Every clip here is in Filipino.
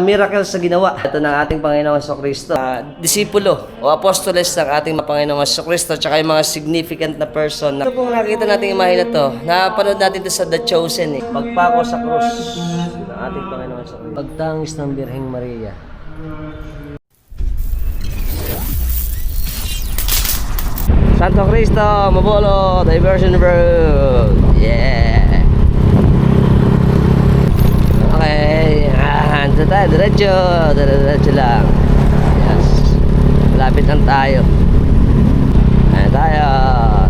Miracle sa ginawa. Ito ng ating Panginoong Jesucristo. Disipulo o apostoles ng ating Panginoong Jesucristo tsaka yung mga significant na person. Ito pong nakita natin yung imahe na to. Napanood natin ito sa The Chosen. Pagpako sa krus ng ating Panginoong Jesucristo. Pagtangis ng Birheng Maria. Santo Cristo, Mabolo, Diversion Road. Yeah. Okay. Ito tayo, diretso lang. Yes. Malapit lang tayo. Ayan tayo,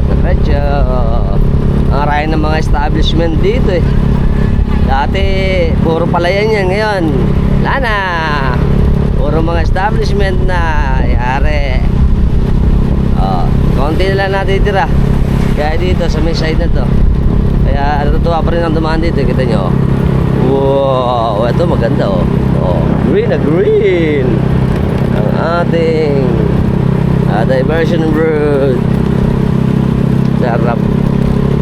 diretso. Ang raya ng mga establishment dito eh. Dati, puro palayan yan. Ngayon, wala na. Puro mga establishment na. Yari. Konti na lang natitira. Kaya dito, sa may side na to. Kaya natutuwa pa rin ang dumaan dito. Kita nyo. Wow, ito maganda oh. Oh, green na green. Ang ating diversion road. Sarap.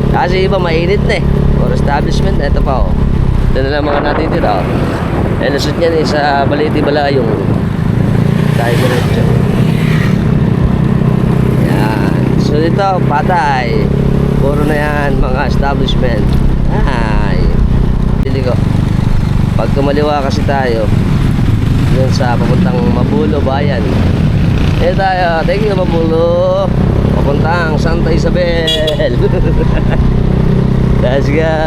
Kasi iba mainit na eh. For establishment, ito pa oh. Ito na lang mga natitira oh. Eh, lusot niyan eh sa Baliti Balayong. Tayo diretso. Yan. So dito, patay. Puro na yan mga establishment. Ay. Hindi ko. Pag kumaliwa kasi tayo yun sa papuntang Mabulo Bayan. Eh tayo, thank you Mabulo. Papuntang Santa Isabel. Let's go.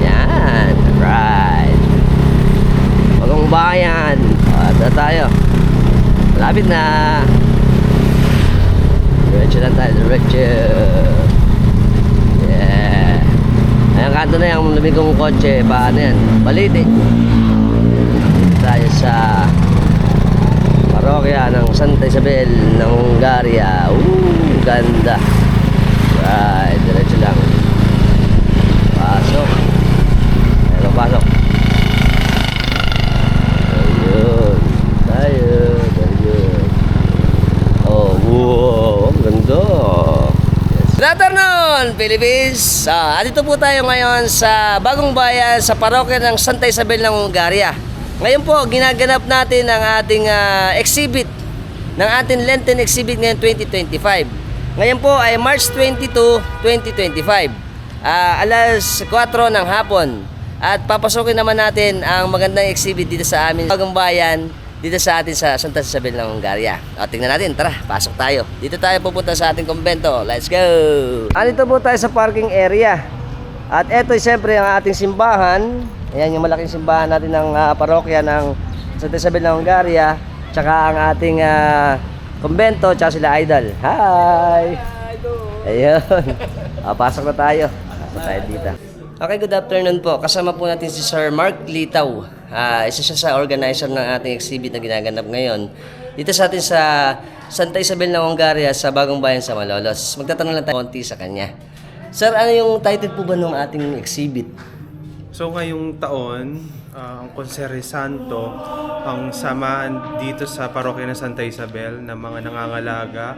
Yan. Right. Bagong Bayan. Ito tayo. Malapit na. Diretso lang tayo. Diretso. Ayan, kanto na yung lumigong kotse. Paano yan? Baliti. Tayo sa parokya ng Santa Isabel ng Hungaria. Ganda. Right, diretso lang. Pasok. Ayan, pasok. Ayun. Tayo. Ayun. Oh, wow. Ang ganda. Good afternoon, Philippines! Dito po tayo ngayon sa Bagong Bayan sa parokya ng Santa Isabel ng Hungaria. Ngayon po, ginaganap natin ang ating exhibit, ng ating Lenten exhibit ngayon 2025. Ngayon po ay March 22, 2025. Alas 4 ng hapon. At papasukin naman natin ang magandang exhibit dito sa amin, Bagong Bayan, dito sa atin sa Santa Isabel ng Hungaria. Tingnan natin, tara, pasok tayo. Dito tayo pupunta sa ating kumbento. Let's go! Dito po tayo sa parking area. At eto siyempre ang ating simbahan. Ayan yung malaking simbahan natin ng parokya ng Santa Isabel ng Hungaria. Tsaka ang ating kumbento, tsaka sila Idol. Hi! Ayun. Pasok na tayo. Pasok tayo dito. Okay, good afternoon po. Kasama po natin si Sir Mark Litaw. Isa siya sa organizer ng ating exhibit na ginaganap ngayon dito sa atin sa Santa Isabel ng Hungaria sa Bagong Bayan sa Malolos. Magtatanong lang tayo konti sa kanya. Sir, ano yung title po ba ng ating exhibit? So ngayong taon, ang Konsere Santo, ang samaan dito sa parokya ng Santa Isabel ng mga nangangalaga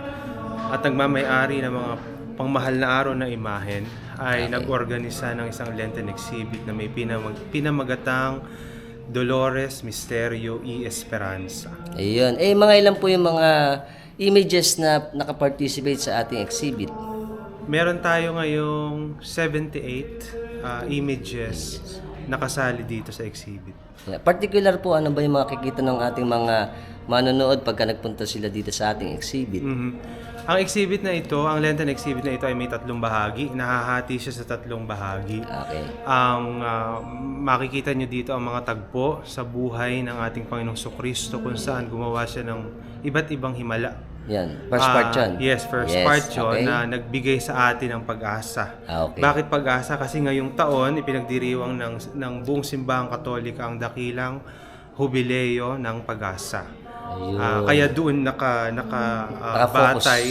at nagmamay-ari ng mga pangmahal na araw na imahen ay nag-organisa ng isang Lenten exhibit na may pinamagatang Dolores Misterio y Esperanza. Ayun. Mga ilan po yung mga images na nakaparticipate sa ating exhibit? Meron tayo ngayong 78 images nakasali dito sa exhibit. Particular po, ano ba yung makikita ng ating mga manonood pagka nagpunta sila dito sa ating exhibit? Ang exhibit na ito, ang Lenten exhibit na ito ay may 3 bahagi. Nahahati siya sa 3 bahagi. Okay. Ang makikita nyo dito ang mga tagpo sa buhay ng ating Panginoong Jesucristo kung saan gumawa siya ng iba't ibang himala. Yan, first part yun. Yes, first part yun na nagbigay sa atin ng pag-asa. Okay. Bakit pag-asa? Kasi ngayong taon, ipinagdiriwang ng buong simbahang Katolika ang dakilang hubileo ng pag-asa. Kaya doon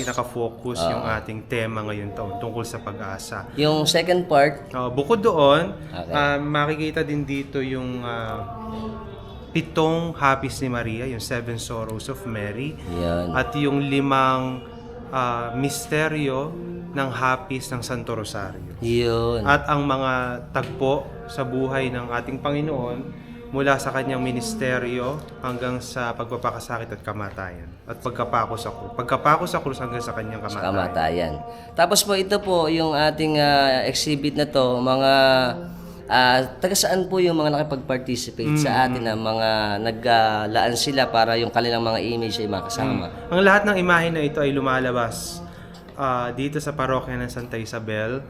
nakafocus yung ating tema ngayon taon tungkol sa pag-asa. Yung second part? Bukod doon, makikita din dito yung 7 Hapis ni Maria, yung 7 Sorrows of Mary. Yan. At yung 5 misteryo ng Hapis ng Santo Rosario. Yun. At ang mga tagpo sa buhay ng ating Panginoon mula sa kanyang ministeryo hanggang sa pagpapakasakit at kamatayan at pagkapako sa krus hanggang sa kanyang Sa kamatayan. kamatayan. Tapos po ito po yung ating exhibit na to, mga taga saan po yung mga nakipag-participate sa atin na mga naglaan sila para yung kanilang mga image ay makasama. Ang lahat ng imahe na ito ay lumalabas dito sa parokya ng Santa Isabel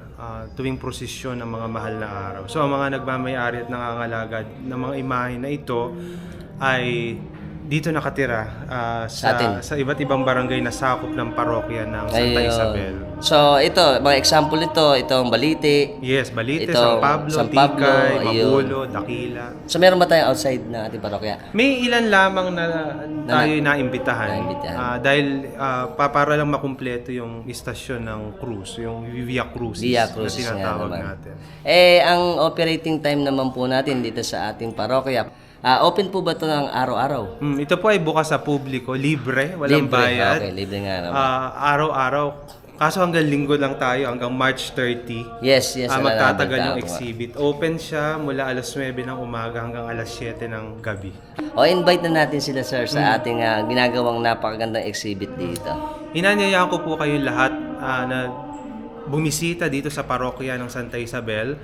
tuwing prosesyon ng mga mahal na araw. So ang mga nagmamayari at nangangalagad ng mga imahe na ito ay dito nakatira sa iba't ibang barangay na sakop ng parokya ng Santa Ayun. Isabel. So ito, mga example ito, itong Balite. Yes, Balite, Ito, San Pablo, Tikay, Magulo, Dakila. So meron ba tayong outside na ating parokya? May ilan lamang na tayo naimbitahan. Dahil para lang makumpleto yung istasyon ng cruise, yung Via Crucis Via na Crucis nga tinatawag naman. natin. Ang operating time naman po natin dito sa ating parokya, open po ba ito ng araw-araw? Ito po ay bukas sa publiko, libre, walang bayad. Okay, libre nga naman. Araw-araw. Kaso hanggang linggo lang tayo, hanggang March 30. Yes, Magtatagal yung alam natin. exhibit. Open siya mula alas 9 ng umaga hanggang alas 7 ng gabi. Invite na natin sila, sir, sa ating ginagawang napakagandang exhibit dito. Hinanyayaan ko po kayo lahat na bumisita dito sa parokya ng Santa Isabel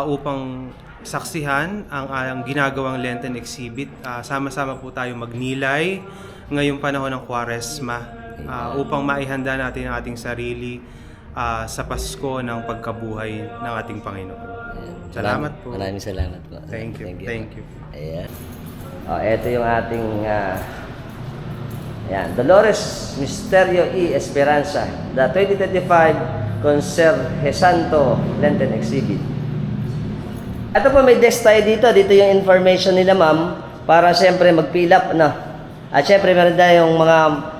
upang saksihan ang ginagawang Lenten exhibit. Sama-sama po tayo magnilay ngayong panahon ng Kwaresma upang maihanda natin ang ating sarili sa Pasko ng pagkabuhay ng ating Panginoon. Salamat po. Maraming salamat po. Thank you. Thank you. Ayan. Ito yung ating Dolores Misterio E. Esperanza, the 2025 Conserje Santo Lenten Exhibit. Ito po, may desk tayo dito. Dito yung information nila, ma'am, para siyempre mag-fill up, no? At siyempre, meron tayong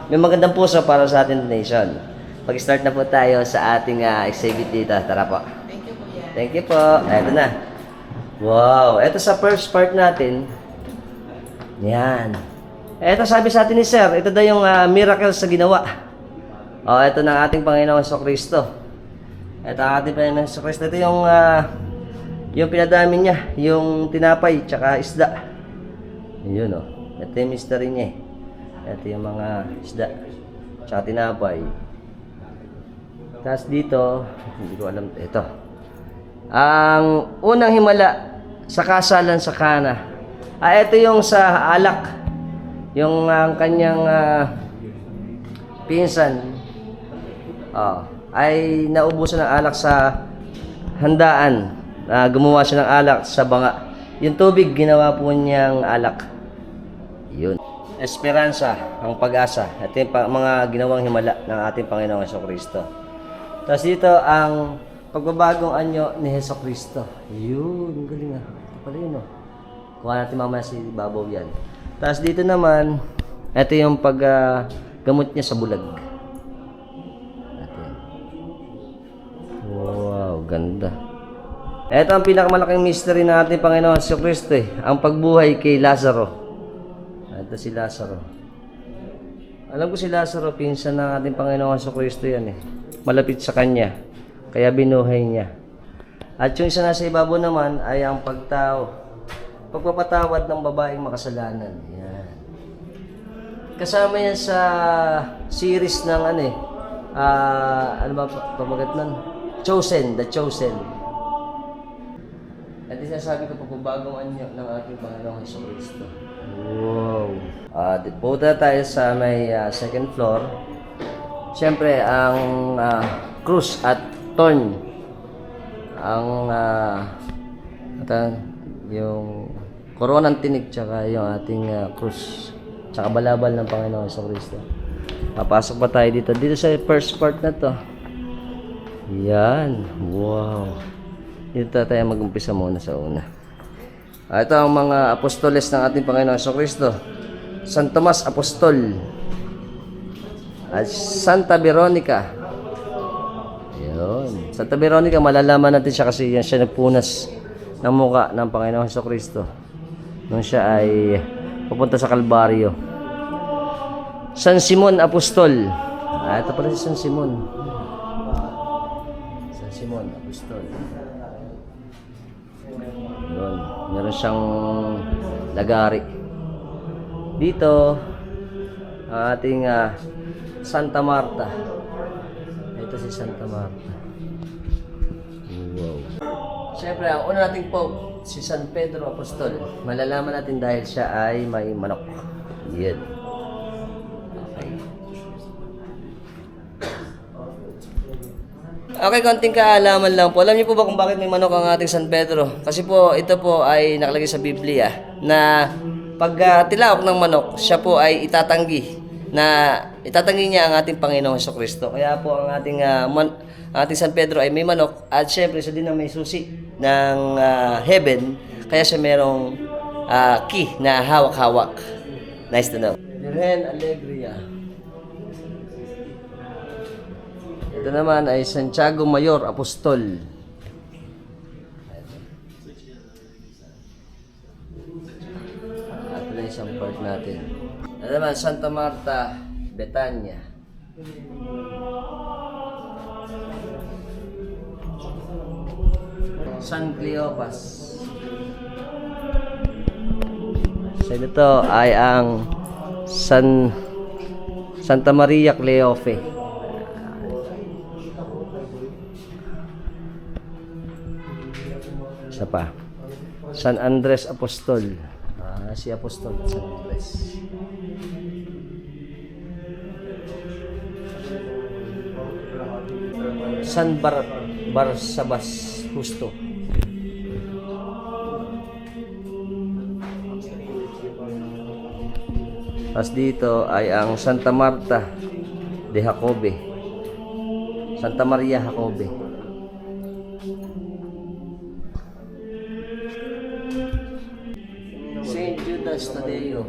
may magandang puso para sa ating nation. Mag-start na po tayo sa ating exhibit dito. Tara po. Thank you po yan. Thank you po. Ito na. Wow. Ito sa first part natin. Yan. Ito sabi sa atin ni Sir, ito daw yung miracle sa ginawa. Ito ng ating Panginoon Jesucristo. Ito ang ating Panginoon Jesucristo. Ito yung pinadami niya, yung tinapay, tsaka isda. Yun o. Ito yung mystery niya eh. Ito yung mga isda, tsaka tinapay. Tapos dito, hindi ko alam, ito. Ang unang himala sa kasalan sa Kana. Ito yung sa alak. Yung ang kanyang pinsan ay naubusan ng alak sa handaan. Gumawa siya ng alak sa banga. Yung tubig, ginawa po niyang alak. Yun. Esperanza, ang pag-asa. Ito yung mga ginawang himala ng ating Panginoong Jesucristo. Tapos dito, ang pagbabagong anyo ni Jesucristo. Yun, galing Ito pala yun, Kuha natin mamaya si Babaw yan. Tapos dito naman, ito yung paggamot niya sa bulag. Wow, ganda. Ito ang pinakamalaking mystery ng ating Panginoon Jesucristo ang pagbuhay kay Lazaro. Ito si Lazaro. Alam ko si Lazaro, pinsan ng ating Panginoon Jesucristo yan Malapit sa kanya, kaya binuhay niya. At yung isa nasa ibabaw naman ay ang pagpapatawad ng babaeng makasalanan. Yan. Kasama yan sa series ng ano ba pamagat nun? The Chosen. At sinasabi ko pagbabagong anyo ng ating Panginoong Jesucristo. Wow. Punta tayo sa may second floor. Siyempre, ang krus at thorn. Yung koronang tinig, tsaka yung ating krus. Tsaka balabal ng Panginoong Jesucristo. Papasok pa tayo dito. Dito sa first part na to. Yan. Wow. Dito tayo mag-umpisa muna sa una. Ito ang mga apostoles ng ating Panginoon Jesucristo. San Tomas Apostol at Santa Veronica. Ayun. Santa Veronica, malalaman natin siya kasi yan siya nagpunas ng mukha ng Panginoon Jesucristo nung siya ay pupunta sa Kalbaryo. San Simon Apostol. Ito pala si San Simon. San Simon Apostol. Yun. Meron siyang Lagari. Dito, ang ating Santa Marta. Ito si Santa Marta. Wow. Siyempre, ang una nating Pope, si San Pedro Apostol. Malalaman natin dahil siya ay may manok. Yan. Okay. Okay, konting kaalaman lang po. Alam niyo po ba kung bakit may manok ang ating San Pedro? Kasi po, ito po ay nakalagay sa Biblia na pag tilaok ng manok, siya po ay itatanggi niya ang ating Panginoong Jesucristo. Kaya po ang ating San Pedro ay may manok at syempre siya din ang may susi ng heaven. Kaya siya merong key na hawak-hawak. Nice to know. Virgen Alegria. Ito naman ay Santiago Mayor Apostol. Ito na isang part natin. Ito naman Santa Marta, Betania. San Cleopas. So ito ay ang Santa Maria Cleofe. Isa pa. San Andres Apostol. Si Apostol San Andres. San Barsabas Justo. Tapos dito ay ang Santa Marta de Jacobe. Santa Maria Jacobe. Saint Judas Tadeo.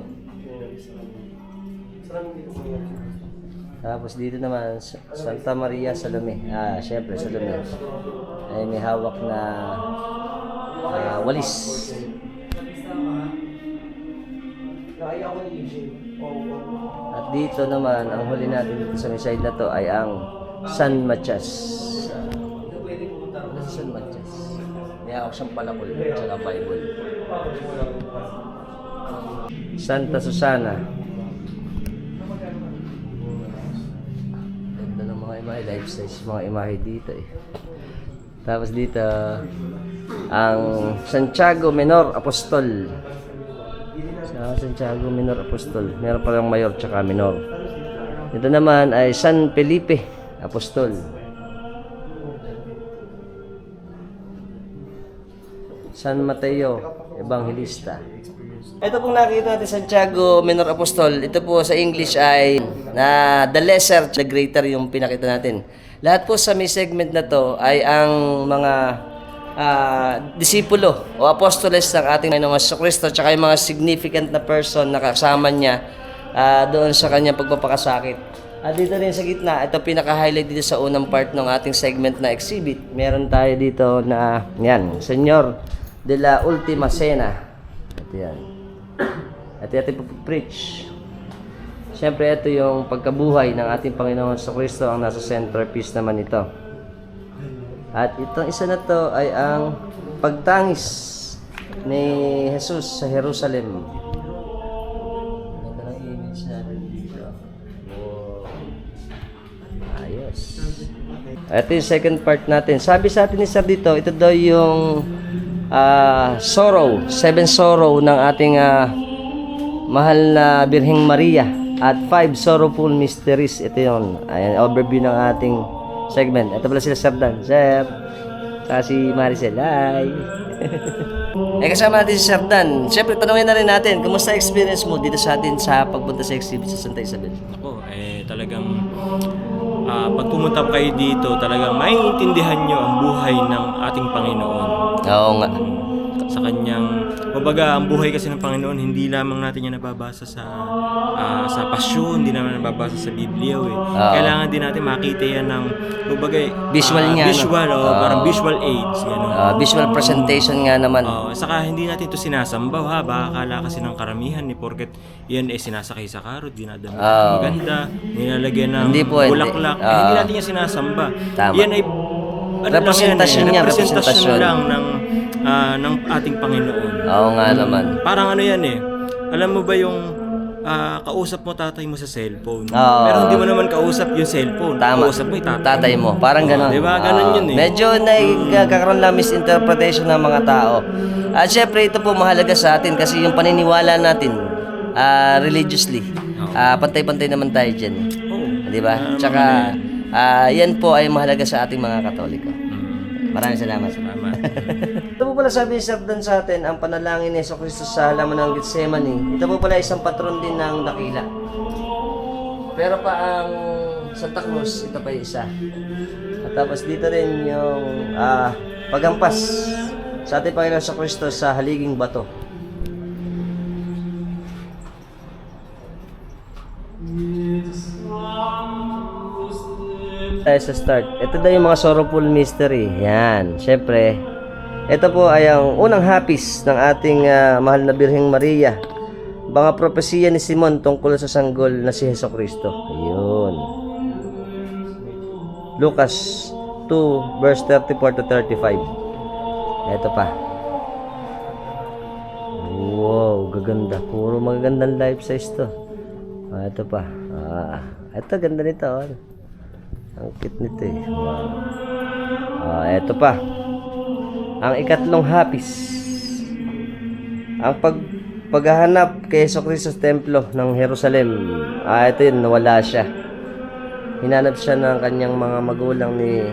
Tapos dito naman Santa Maria Salome. Syempre Salome. Ay may hawak na walis. At dito naman, ang huli natin dito sa may side na to ay ang San Matias. Ano si San Matias? May hawak siyang palakol at saka Bible. Santa Susana. Ganda ng mga imahe, life size mga imahe dito eh. Tapos dito, ang Santiago Menor Apostol. Sa Santiago Menor Apostol. Meron palang mayor tsaka minor. Ito naman ay San Felipe Apostol. San Mateo Evangelista. Ito pong nakita natin Santiago Menor Apostol. Ito po sa English ay the lesser, the greater yung pinakita natin. Lahat po sa may segment na to ay ang mga disipulo o apostoles ng ating Panginoong Jesucristo tsaka yung mga significant na person na kasama niya doon sa kanyang pagpapakasakit. At dito rin sa gitna, ito pinaka-highlight dito sa unang part ng ating segment na exhibit. Meron tayo dito na, yan, Señor de la Última Cena. Ito yan. At ito preach. Siyempre, ito yung pagkabuhay ng ating Panginoon Jesucristo ang nasa centerpiece naman ito. At itong isa na to ay ang pagtangis ni Jesus sa Jerusalem. Ito ang image natin dito. Wow. Ayos. Ito yung second part natin. Sabi sa atin ni Sir dito, ito daw yung sorrow, 7 sorrow ng ating mahal na Birheng Maria at 5 sorrowful mysteries. Ito yun. Ayan, overview ng ating segment. Ito pala sila Sir Dan. Sir. Si Maricel. Hi. Kasama natin si Sir Dan. Siyempre, tanungin na rin natin, kumusta experience mo dito sa atin sa pagpunta sa exhibit sa Santa Isabel? Ako, talagang pag pumunta kayo dito, talagang maiintindihan nyo ang buhay ng ating Panginoon. Oo nga. Sa kanyang, kumbaga, ang buhay kasi ng Panginoon, hindi lamang natin yan nababasa sa pasyon, hindi naman nababasa sa Biblia. Kailangan din natin makita yan ng, kumbaga, visual niya. Visual, parang visual aids. Visual presentation nga naman. Saka hindi natin ito sinasambaw ha, baka akala kasi ng karamihan ni porket yan sinasakay sa karot, dinadamit maganda, nilalagyan ng bulaklak. Hindi natin yan sinasamba. Tama. Yan ay representasyon niya, representasyon lang ng ng ating Panginoon. Oo nga naman. Parang ano yan eh. Alam mo ba yung kausap mo tatay mo sa cellphone? Oo. Pero hindi mo naman kausap yung cellphone. Tama. Kausap mo yung Tatay mo. Parang ganon. Di ba? Ganon yun eh. Medyo nagkakaroon lang misinterpretation ng mga tao. At syempre, ito po mahalaga sa atin kasi yung paniniwala natin religiously. Pantay-pantay naman tayo dyan. Oo. Di ba? Tsaka, yan po ay mahalaga sa ating mga Katoliko. Maraming salamat. Salamat. Ito po pala sabi ni Sir Dan sa atin, ang panalangin ni Jesucristo sa halaman ng Gethsemane. Ito po pala isang patron din ng dakila. Pero pa ang Santa Cruz, ito pa yung isa. At tapos dito rin yung paghampas sa ating Panginoon Jesucristo sa haliging bato. Tayo sa start. Ito daw yung mga sorrowful mystery. Yan. Syempre, ito po ay ang unang hapis ng ating mahal na Birheng Maria. Mga propesiya ni Simon tungkol sa sanggol na si Jesucristo. Ayun. Lucas 2 verse 34 to 35. Ito pa. Wow, gaganda. Puro magagandang life size to. Ito pa. Ito, ganda nito. Ang cute nito eh. Wow. Ito pa. Ang ikatlong hapis. Ang paghahanap kay Jesucristo sa templo ng Jerusalem. Ito yun, nawala siya. Hinanap siya ng kanyang mga magulang ni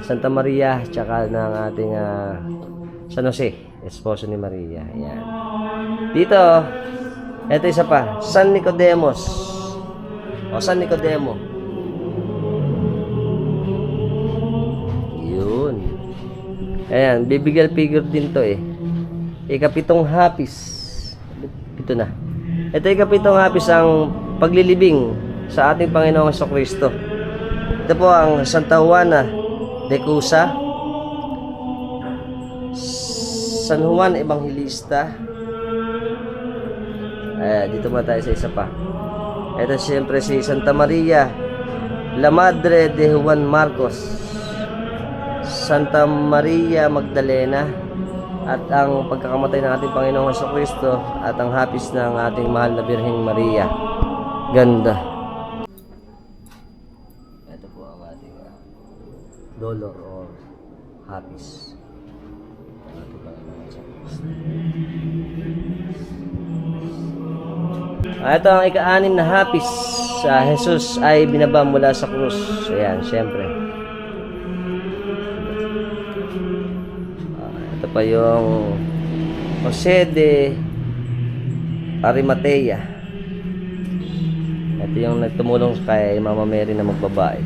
Santa Maria tsaka ng ating San Jose, esposo ni Maria. Ayan. Dito, ito isa pa, San Nicodemus. San Nicodemo. Yun. Ayan, bibigyan figure din to eh. Ikapitong hapis. Ito na. Ito ikapitong hapis ang paglilibing sa ating Panginoong Jesucristo. Ito po ang Santa Juana de Cusa, San Juan Evangelista. Dito ba tayo sa isa pa? Ito siyempre si Santa Maria, La Madre de Juan Marcos, Santa Maria Magdalena, at ang pagkakamatay ng ating Panginoong Jesucristo at ang hapis ng ating mahal na Birheng Maria. Ganda. Ito po ang ating dolor or hapis. Ito ang ika-anim na hapis sa Jesus ay binaba mula sa krus. Ayan, syempre. Ito pa yung Jose de Arimatea. Ito yung nagtumulong kay Mama Mary na magbabae.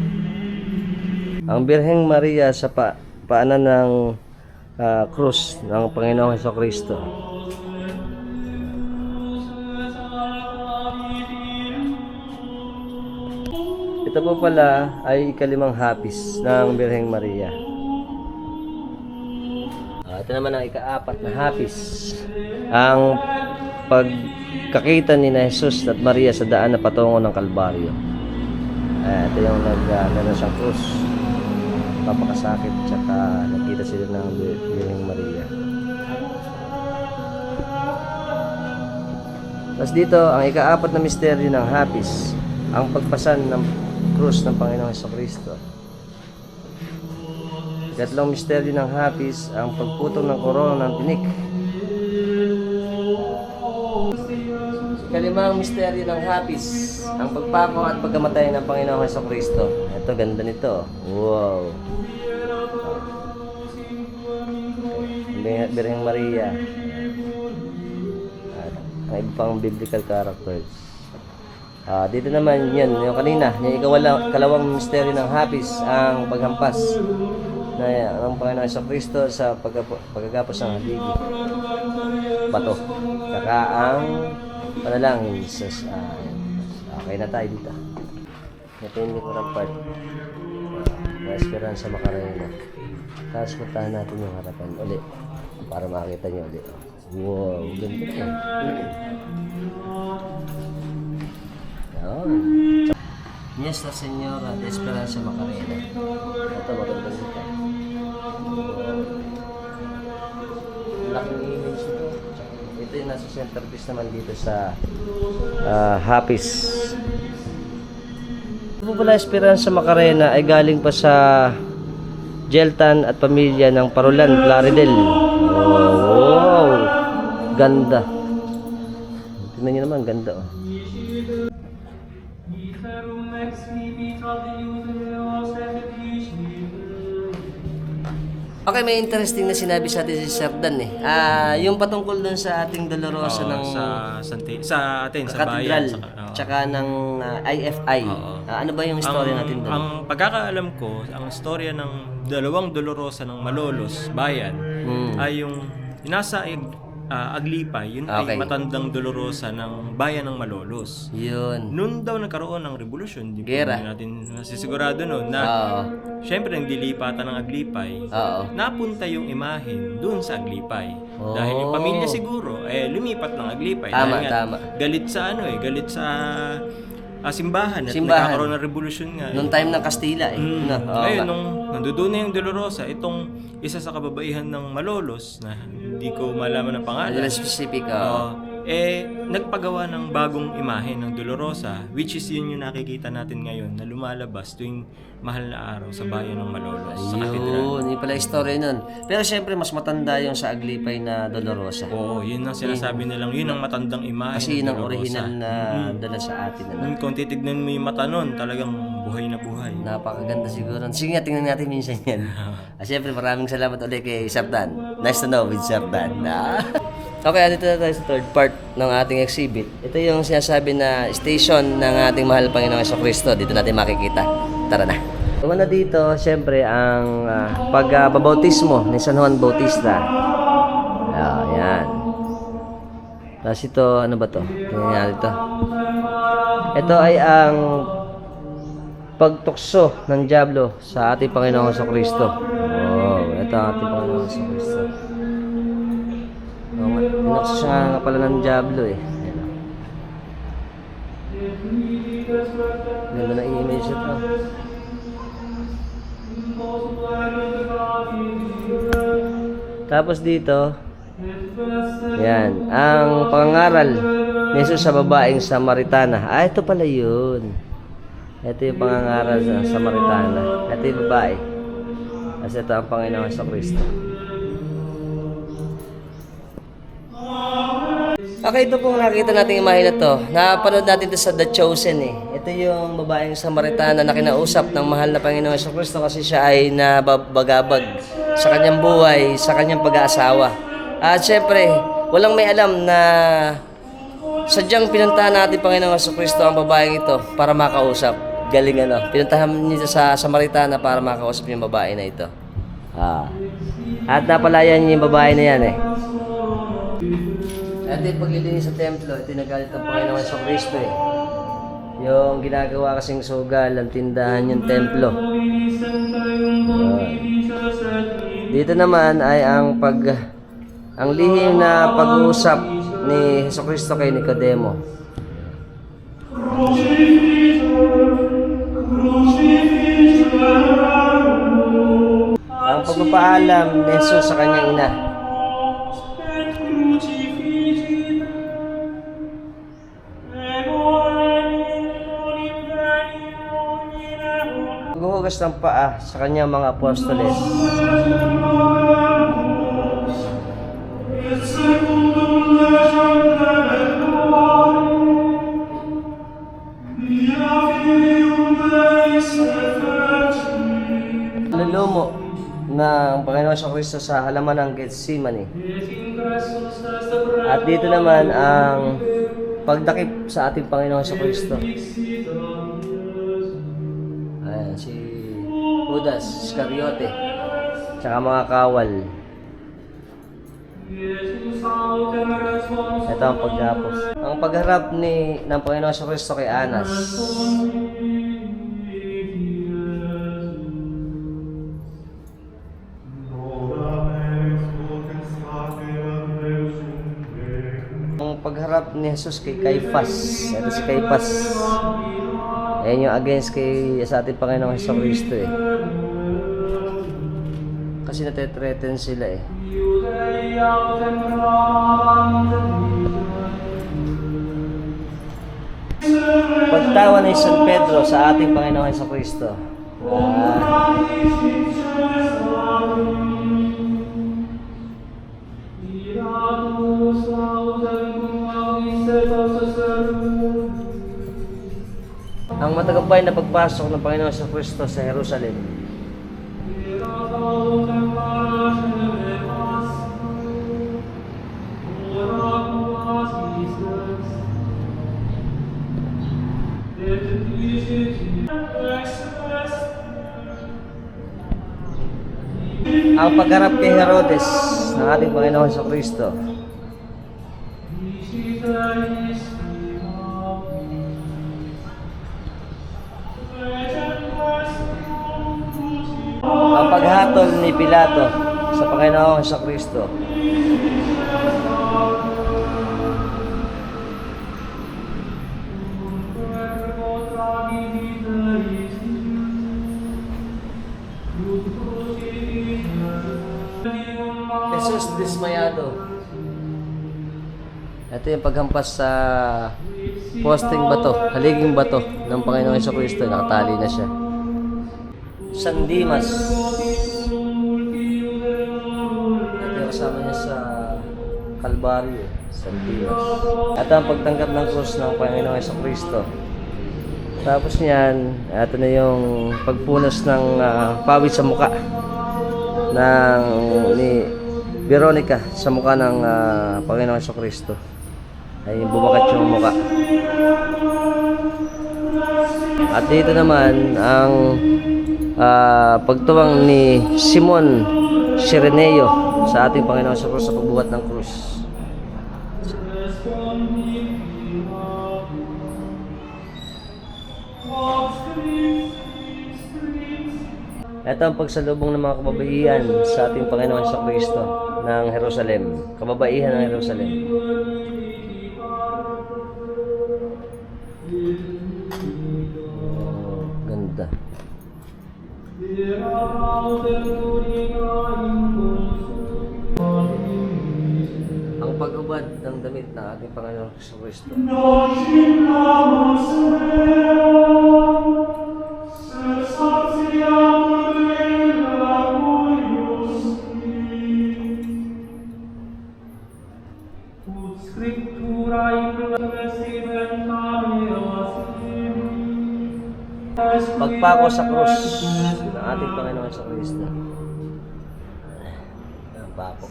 Ang Birheng Maria sa paanan ng krus ng Panginoong Jesucristo. Ito po pala ay ikalimang hapis ng Birheng Maria. Ito naman ang ikaapat na hapis. Ang pagkakita ni Jesus at Maria sa daan na patungo ng Kalbaryo. Ito yung nagano sa krus. Papakasakit tsaka nakita sila ng Birheng Maria. Tapos dito, ang ikaapat na misteryo ng hapis, ang pagpasan ng krus ng Panginoong Jesucristo. Ikatlong misteryo ng hapis, ang pagputong ng korona ng tinik. Ikalimang misteryo ng hapis, ang pagpako at pagkamatay ng Panginoong Jesucristo. Ito, ganda nito. Wow. Birheng Maria. At ang iba pang biblical characters. Dito naman yun, yung kanina, yung kalawang misteryo ng hapis, ang paghampas na ang Panginoon Jesucristo sa pagkagapos ng haligi. Bato. Saka ang panalangin sa okay na tayo dito. Ito yung likurang part. Na Esperanza Macarena. Tapos puntahan natin yung harapan ulit para makita nyo ulit. Wow, ganda po. Nuestra Señora de Esperanza Macarena. Ito maganda dito. Laking image ito. Ito yung nasa centerpiece naman dito sa Happy's. Ito po pala Esperanza Macarena ay galing pa sa Jeltan at pamilya ng Parolan, Plaridel. Oh, wow! Ganda. Tingnan nyo naman, ganda oh. Okay, may interesting na sinabi sa atin si Sir Dan eh. Yung patungkol dun sa ating Dolorosa ng sa atin, sa Cathedral, bayan. tsaka ng IFI. Ano ba yung story natin doon? Ang pagkakaalam ko, ang storya ng dalawang Dolorosa ng Malolos, bayan, ay yung nasa Aglipay, yun Okay. ay matandang Dolorosa ng bayan ng Malolos. Yun. Noon daw nagkaroon ng revolusyon, di Gera. pa natin nasisigurado noon na Oo. syempre ang dilipatan ng Aglipay, Oo. napunta yung imahen doon sa Aglipay. Oh. Dahil yung pamilya siguro lumipat ng Aglipay. Tama, Dahil nga, tama. galit sa simbahan at Simbahan. nagkakaroon ng revolusyon nga. Noong time ng Kastila eh. No? Oo Ngayon, nga. nung nandoon na yung Dolorosa, itong isa sa kababaihan ng Malolos, na hindi ko malaman ang pangalan, Ano specific? Oo. nagpagawa ng bagong imahe ng Dolorosa, which is yun yung nakikita natin ngayon na lumalabas tuwing mahal na araw sa bayan ng Malolos, sa katedral. Yun pala yung story nun. Pero syempre, mas matanda yung sa Aglipay na Dolorosa. Oo, yun ang sinasabi nilang, yun ang matandang imahe Kasi yun ng ang Dolorosa. original na dala sa atin. Ano? Kung titignan mo yung mata nun, talagang buhay na buhay. Napakaganda siguro. Sige nga, tingnan natin minsan yan. Siyempre, maraming salamat ulit kay Sir Dan. Nice to know with Sir Dan. Okay, dito na tayo sa third part ng ating exhibit. Ito yung sinasabi na station ng ating mahal Panginoong Jesucristo. Dito natin makikita. Tara na. Una dito, siyempre, ang pagbabautismo ni San Juan Bautista. Yan. Tapos ito, ano ba to? Tingnan natin ito. Ito ay ang pagtukso ng Diablo sa ating Panginoong Jesucristo. Oh, ito ang ating Panginoong Jesucristo. Tinukso siya nga pala ng Diablo eh. Ayan. Ganda na i-image ito. Tapos dito, yan, ang pangangaral ni Jesus sa babaeng Samaritana. Ito pala yun. Ito yung pangangaral sa Samaritana. Ito yung babae. Kasi ito ang Panginoon sa Kristo. Okay, ito pong nakita natin imahe na to. Napanood natin ito sa The Chosen eh. Ito yung babaeng Samaritana na kinausap ng mahal na Panginoon sa Kristo kasi siya ay nababagabag sa kanyang buhay, sa kanyang pag-aasawa. At syempre, walang may alam na sadyang pinuntahan natin Panginoon sa Kristo ang babaeng ito para makausap. Galing ano. Pinuntahan niya sa Samaritana para makausap yung babae na ito. At napalayan niya yung babae na yan eh. Ito yung paglilinis sa templo, ito yung nagalit ng Panginoon sa Kristo eh. Yung ginagawa kasing sugal, ang tindahan yung templo. Dito naman ay ang lihim na pag-uusap ni Jesucristo kay Nicodemo. Ang pagpapaalam ni Jesus sa kanyang ina. Paghuhugas ng paa sa kanyang mga apostoles. Lulumo ng Panginoon sa Kristo sa halaman ng Getsemani. At dito naman ang pagdakip sa ating Panginoon sa Kristo. Ayan, si Judas Iscariote, tsaka mga kawal. Ito ang pagdapos. Ang pagharap ng Panginoon sa Kristo kay Anas. Ang pagharap ni Jesus kay Caiphas. Ito si Caiphas. Ayan yung against sa ating Panginoong Jesucristo eh. Kasi natetreten sila eh. Pagtawa ni San Pedro sa ating Panginoon Jesucristo. Ang matagumpay na pagpasok ng Panginoon Jesucristo sa Jerusalem. Ang pagharap kay Herodes ng ating Panginoon Jesucristo. Ang paghatol ni Pilato sa Panginoon Jesucristo. Jesus dismayado. Ito yung paghampas sa posting bato, haliging bato ng Panginoon Jesucristo. Nakatali na siya. San Dimas. Ito yung kasama niya sa Kalbaryo. San Dimas. Ito ang pagtanggap ng krus ng Panginoon Jesucristo. Tapos niyan, ito na yung pagpunas ng pawis sa muka ni Veronica sa mukha ng Panginoon Jesucristo. Ay bumakat yung mukha. At dito naman ang pagtuwang ni Simon Sireneo sa ating Panginoon Jesucristo sa pagbuhat ng krus. Ito ang pagsalubong ng mga kababaihan sa ating Panginoon Jesucristo ng Jerusalem. Kababaihan ng Jerusalem. Oh, ganda. Ang pag-ubad ng damit ng ating Panginoon Jesucristo. Pagpako sa krus ng ating Panginoon sa Kristo. Pagpako.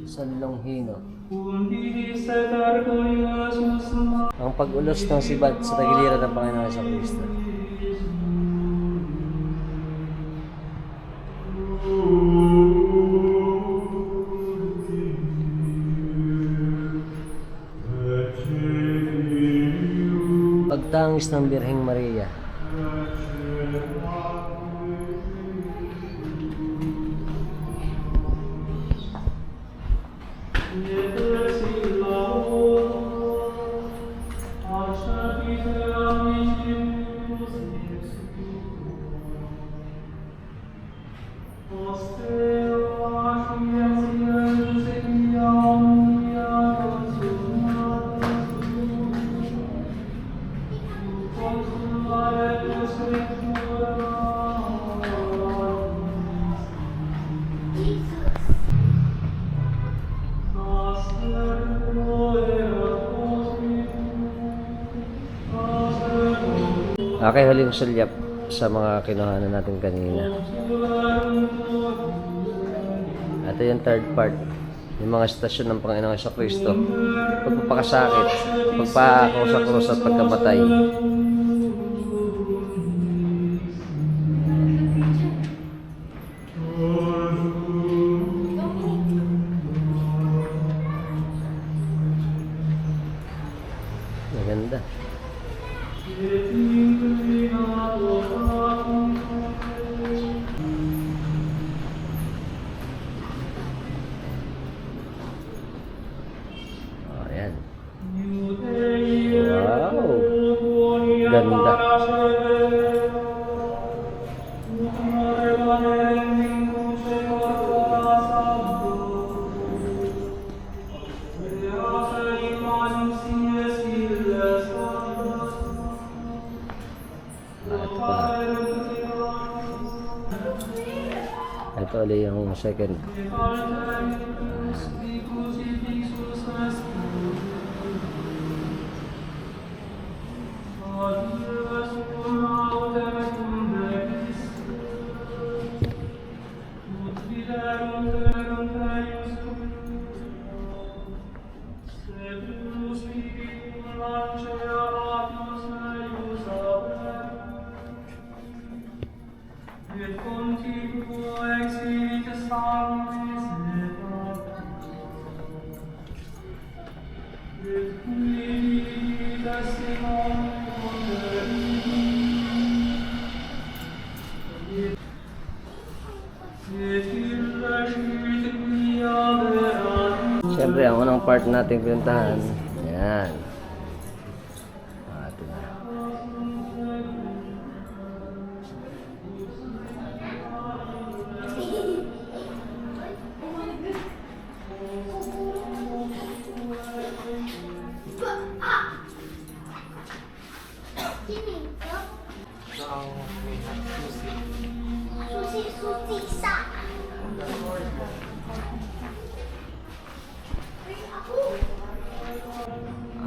Sanlonghino. Ang pag-ulos ng sibat sa tagiliran ng Panginoon sa Kristo. Pagtangis ng Birheng Maria. Okay, huling sulyap sa mga kinuhanan natin kanina. Ito yung third part. Yung mga stasyon ng Panginoon sa Kristo. Pagpapakasakit, pagpako sa krus at pagkamatay. Maganda. Wow. Ganda. Ito ulit yung second. Siyempre, ang unang part natin pinuntahan, yan. Ito na.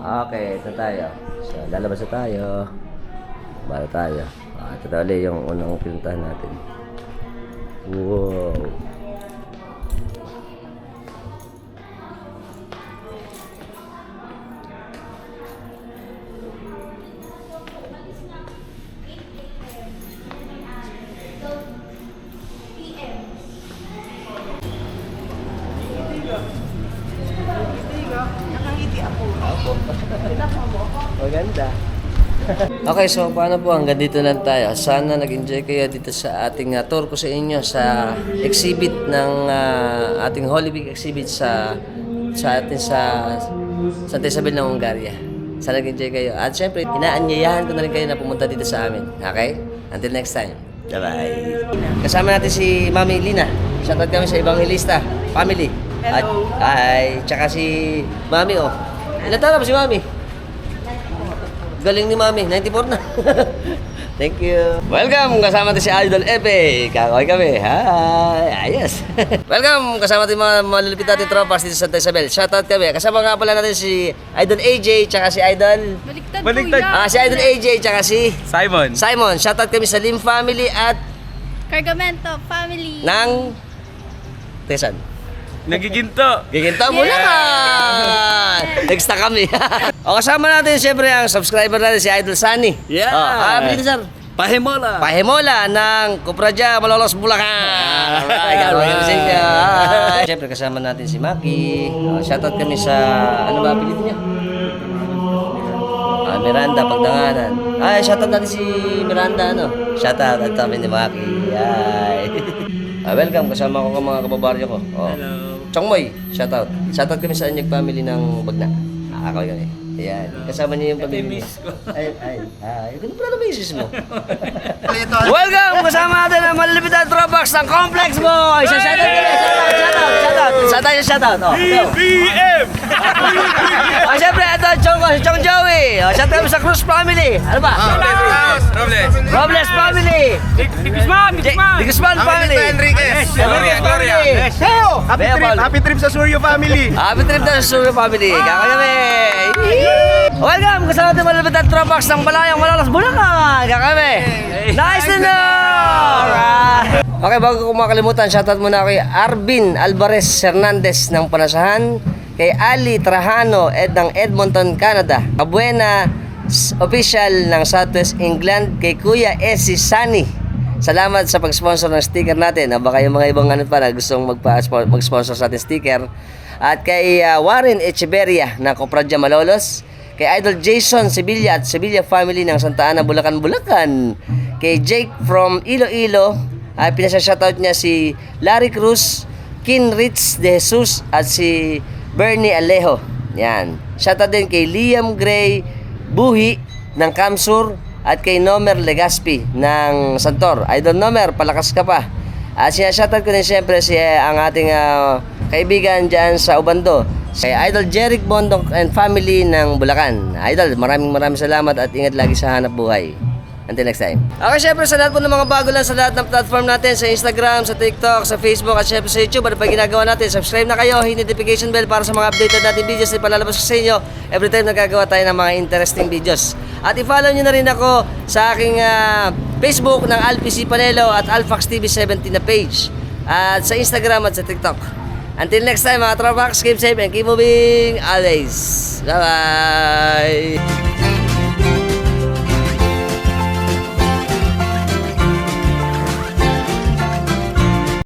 Okay, ito tayo. So, lalabas na tayo. Bala tayo. Ito na ulit yung unang pinuntahan natin. Wow. Maganda. Okay, so paano po? Hanggang dito lang tayo. Sana nag-enjoy kayo dito sa ating tour ko sa inyo sa exhibit ng ating Holy Week exhibit sa atin sa Santa Isabel ng Hungaria. Sana nag-enjoy kayo. At syempre, inaanyayahan ko na rin kayo na pumunta dito sa amin. Okay? Until next time. Bye-bye. Kasama natin si Mami Lina. Shoutout kami sa Evangelista family. Hello. At tsaka si Mami, oh. Ilan taon na ba si Mami? Galing ni Mami, 94 na. Thank you. Welcome, kasama natin si Idol Epe. Kakaway kami. Hi. Ayos. Welcome, kasama natin mga malulupit natin tropas dito sa Santa Isabel. Shoutout kami. Kasama nga pala natin si Idol AJ, tsaka si Idol... Baliktad. si Idol AJ, tsaka si... Simon. Shoutout kami sa Lim family at... Cargamento family. ng... Tesan. Nagiginto. Giginto mo lang Next na kami. O kasama natin siyempre ang subscriber natin si Idol Sunny. Yeah. Dito sir. Pahimola. Pahimola ng Kupradya, Malolos, Bulacan. Alright, gagawin kami sa inyo. Hi. Siyempre kasama natin si Maki. Shoutout kami sa, ano ba apelido niya? Miranda, Pagdanganan. Shoutout natin si Miranda, ano? Shoutout at kami ni Maki. Hi. Welcome, kasama ko mga kababaryo ko. Hello. Chongmoy, shoutout. Shoutout kami sa Anyag family ng Bagna. Nakakaway kami. Ayan. Kasama niyo yung pamilya. Ay. Ganun pala na misis mo. Welcome! Kasama natin ang malulupit na Dropbox ng Complex Boy! Shoutout kami! Shoutout! BBM! Siyempre, ito, Chong Joey! Shoutout kami sa Cruz family! Ano ba? Robles family! Digusman family! Enriquez family! Happy trip sa Suryo family! Happy trip na sa Suryo family! Kakay kami! Welcome! Kasama natin malulupit na Dropbox ng Balayang Malolos, Bulacan! Kakay kami! Nice to know! Okay, bago ko makalimutan, shoutout muna kay Arvin Alvarez Hernandez ng Panasahan, kay Ali Trajano ng Edmonton, Canada, Kabuena official ng Southwest England, kay Kuya Essie Sunny. Salamat sa pag-sponsor ng sticker natin. Baka yung mga ibang pa na gustong mag-sponsor sa ating sticker. At kay Warren Echeverria ng Kupradya, Malolos, kay Idol Jason Sevilla at Sevilla family ng Santa Ana, Bulacan, kay Jake from Iloilo, pinasa-shoutout niya si Larry Cruz, Kin Rich De Jesus at si Bernie Alejo. Yan. Shoutout din kay Liam Gray Buhi ng Kamsur at kay Nomer Legaspi ng Santor. Idol Nomer, palakas ka pa. At sinashoutout ko din siyempre ang ating kaibigan dyan sa Ubando, kay Idol Jeric Bondok and family ng Bulacan. Idol, maraming salamat at ingat lagi sa hanap buhay. Until next time. Okay, syempre sa lahat po ng mga bago lang sa lahat ng platform natin, sa Instagram, sa TikTok, sa Facebook, at syempre sa YouTube, ano pa ginagawa natin, subscribe na kayo, hit notification bell para sa mga updated natin videos na ipalalabas ko sa inyo every time nagagawa tayo ng mga interesting videos. At i-follow nyo na rin ako sa aking Facebook ng Alpc Panelo at Alfax TV 17 na page. At sa Instagram at sa TikTok. Until next time mga tropax, keep safe and keep moving always. Bye-bye!